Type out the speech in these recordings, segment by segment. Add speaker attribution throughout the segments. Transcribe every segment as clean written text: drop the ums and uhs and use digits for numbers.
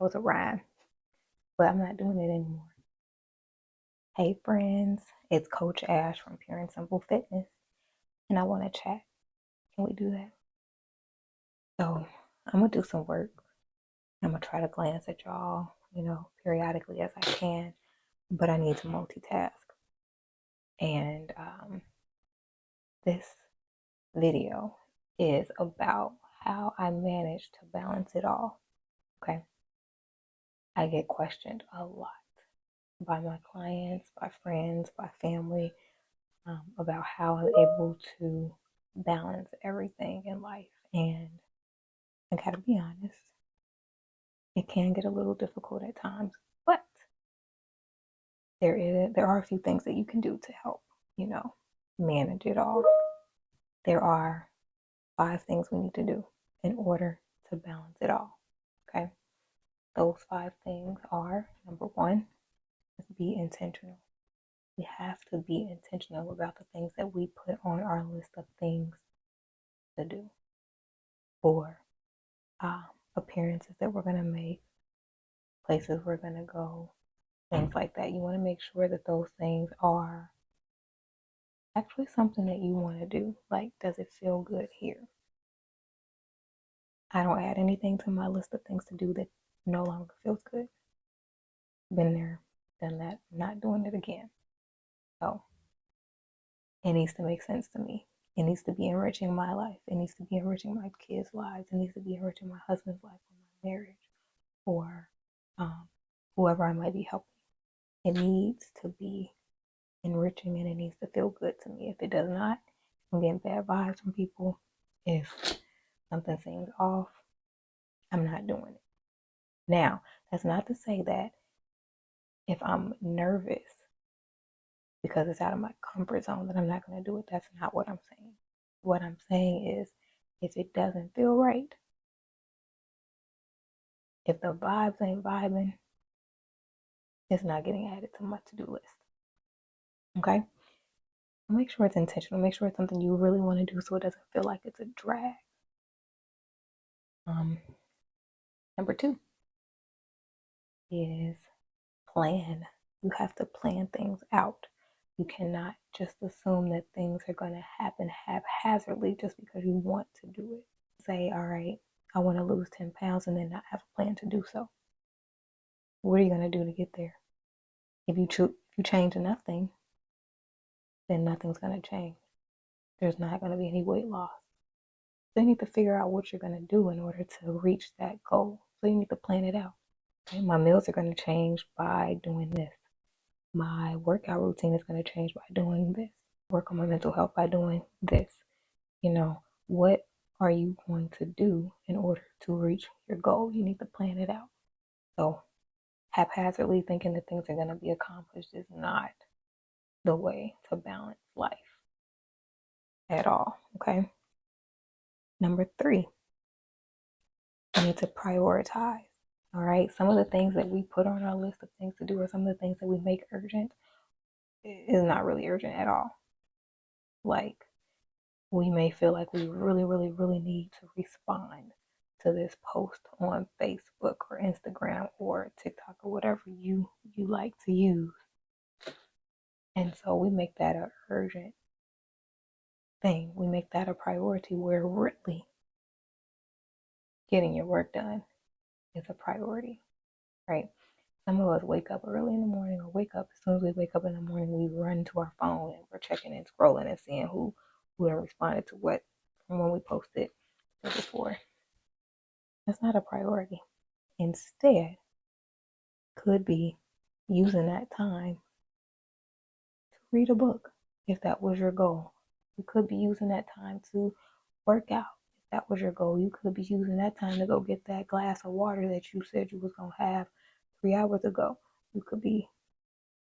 Speaker 1: was a rhyme, but I'm not doing it anymore. Hey friends, it's Coach Ash from Pure and Simple Fitness, and I want to chat. Can we do that? So I'm gonna do some work. I'm gonna try to glance at y'all, periodically as I can, but I need to multitask. And this video is about how I manage to balance it all. Okay, I get questioned a lot by my clients, by friends, by family, about how I'm able to balance everything in life. And I gotta be honest, it can get a little difficult at times, but there are a few things that you can do to help, you know, manage it all. There are 5 things we need to do in order to balance it all. Okay. Those 5 things are: number one, is be intentional. We have to be intentional about the things that we put on our list of things to do, or appearances that we're going to make, places we're going to go, things like that. You want to make sure that those things are actually something that you want to do. Like, does it feel good here? I don't add anything to my list of things to do that no longer feels good. Been there, done that, not doing it again. So it needs to make sense to me. It needs to be enriching my life. It needs to be enriching my kids' lives. It needs to be enriching my husband's life or my marriage, or whoever I might be helping. It needs to be enriching and it needs to feel good to me. If it does not, I'm getting bad vibes from people. If something seems off, I'm not doing it. Now, that's not to say that if I'm nervous because it's out of my comfort zone that I'm not going to do it. That's not what I'm saying. What I'm saying is, if it doesn't feel right, if the vibes ain't vibing, it's not getting added to my to-do list. Okay? Make sure it's intentional. Make sure it's something you really want to do so it doesn't feel like it's a drag. Number 2 is plan. You have to plan things out. You cannot just assume that things are going to happen haphazardly just because you want to do it. Say, all right, I want to lose 10 pounds and then not have a plan to do so. What are you going to do to get there? If you change nothing, then nothing's going to change. There's not going to be any weight loss. So you need to figure out what you're going to do in order to reach that goal. So you need to plan it out. Okay? My meals are going to change by doing this. My workout routine is going to change by doing this. Work on my mental health by doing this. What are you going to do in order to reach your goal? You need to plan it out. So haphazardly thinking that things are going to be accomplished is not the way to balance life at all. Okay. Number 3, you need to prioritize. All right. Some of the things that we put on our list of things to do, or some of the things that we make urgent, is not really urgent at all. Like, we may feel like we really, really, really need to respond to this post on Facebook or Instagram or TikTok or whatever you like to use. And so we make that an urgent thing. We make that a priority, where really getting your work done is a priority, right? Some of us wake up early in the morning, or wake up as soon as we wake up in the morning, we run to our phone and we're checking and scrolling and seeing who responded to what from when we posted before. That's not a priority. Instead, could be using that time to read a book if that was your goal. You could be using that time to work out if that was your goal. You could be using that time to go get that glass of water that you said you was gonna have 3 hours ago. You could be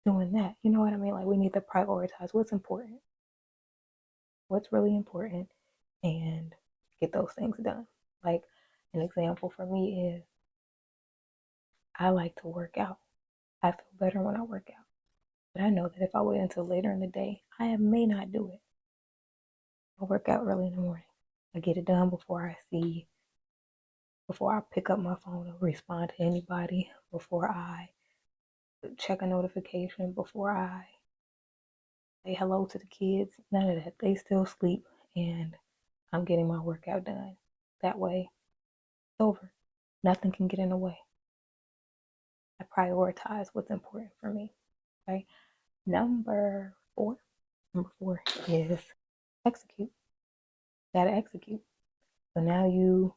Speaker 1: doing that. You know what I mean? Like, we need to prioritize what's important, what's really important, and get those things done. Like, an example for me is, I like to work out. I feel better when I work out. But I know that if I wait until later in the day, I may not do it. I work out early in the morning. I get it done before I see before I pick up my phone and respond to anybody, before I check a notification, before I say hello to the kids, none of that. They still sleep and I'm getting my workout done. That way, it's over. Nothing can get in the way. I prioritize what's important for me. Okay. Number four. Number four is execute. Gotta execute. So now you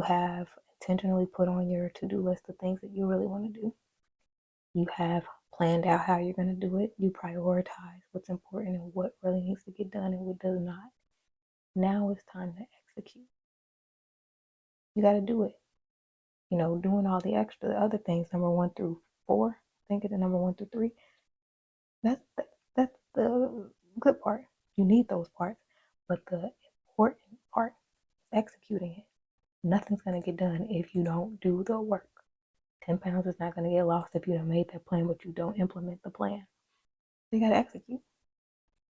Speaker 1: have intentionally put on your to-do list of things that you really want to do. You have planned out how you're going to do it. You prioritize what's important and what really needs to get done and what does not. Now it's time to execute. You got to do it. You know, doing all the extra, the other things, number 1 through 4, I think it's the number 1 through 3. That's the good part. You need those parts, but the important part is executing it. Nothing's going to get done if you don't do the work. 10 pounds is not going to get lost if you don't made that plan, but you don't implement the plan. You got to execute.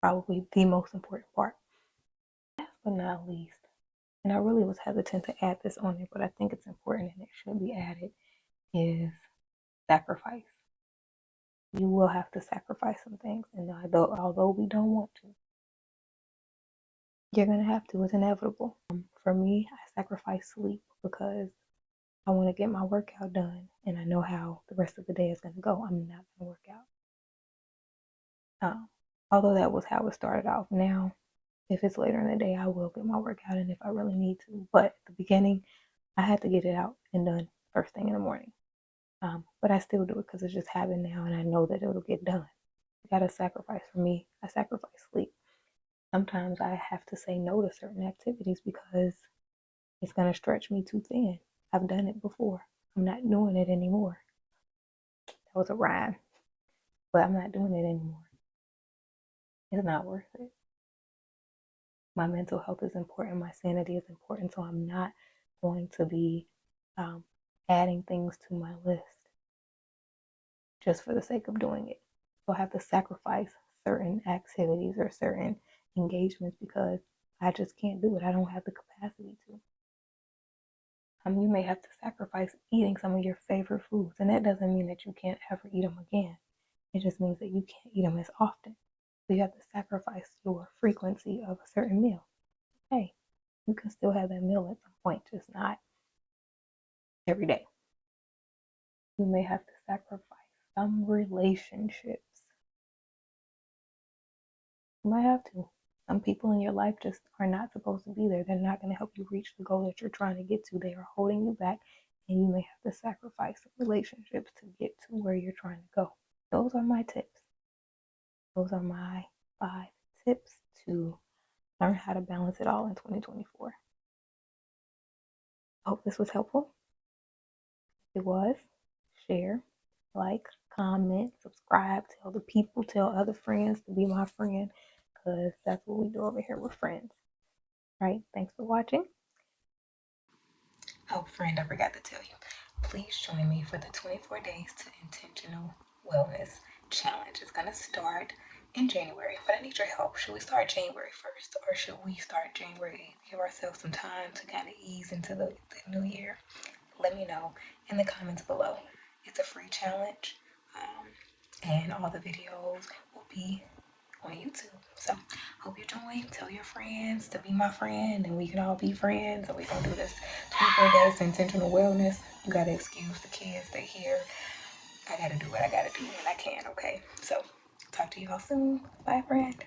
Speaker 1: Probably the most important part. Last but not least, and I really was hesitant to add this on there, but I think it's important and it should be added, is sacrifice. You will have to sacrifice some things, and although we don't want to, you're going to have to. It's inevitable. For me, I sacrifice sleep because I want to get my workout done and I know how the rest of the day is going to go. I'm not going to work out. Although that was how it started off. Now, if it's later in the day, I will get my workout in if I really need to. But at the beginning, I had to get it out and done first thing in the morning. But I still do it because it's just habit now and I know that it'll get done. You got to sacrifice. For me, I sacrifice sleep. Sometimes I have to say no to certain activities because it's going to stretch me too thin. I've done it before. I'm not doing it anymore. That was a rhyme, but I'm not doing it anymore. It's not worth it. My mental health is important. My sanity is important. So I'm not going to be adding things to my list just for the sake of doing it. So I have to sacrifice certain activities or certain engagements because I just can't do it. I don't have the capacity to. You may have to sacrifice eating some of your favorite foods, and that doesn't mean that you can't ever eat them again. It just means that you can't eat them as often. So you have to sacrifice your frequency of a certain meal. Hey, you can still have that meal at some point, just not every day. You may have to sacrifice some relationships. You might have to. Some people in your life just are not supposed to be there. They're not going to help you reach the goal that you're trying to get to. They are holding you back, and you may have to sacrifice relationships to get to where you're trying to go. Those are my tips. Those are my 5 tips to learn how to balance it all in 2024. I hope this was helpful. If it was, share, like, comment, subscribe, tell the people, tell other friends to be my friend, because that's what we do over here with friends. Right? Thanks for watching. Oh, friend, I forgot to tell you. Please join me for the 24 Days to Intentional Wellness Challenge. It's going to start in January, but I need your help. Should we start January 1st or should we start January 8th? Give ourselves some time to kind of ease into the new year. Let me know in the comments below. It's a free challenge, and all the videos will be on YouTube. So hope you join. Tell your friends to be my friend and we can all be friends. And we gonna do this 24 days of intentional wellness. You gotta excuse the kids, they here. I gotta do what I gotta do when I can, okay? So talk to you all soon. Bye, friend.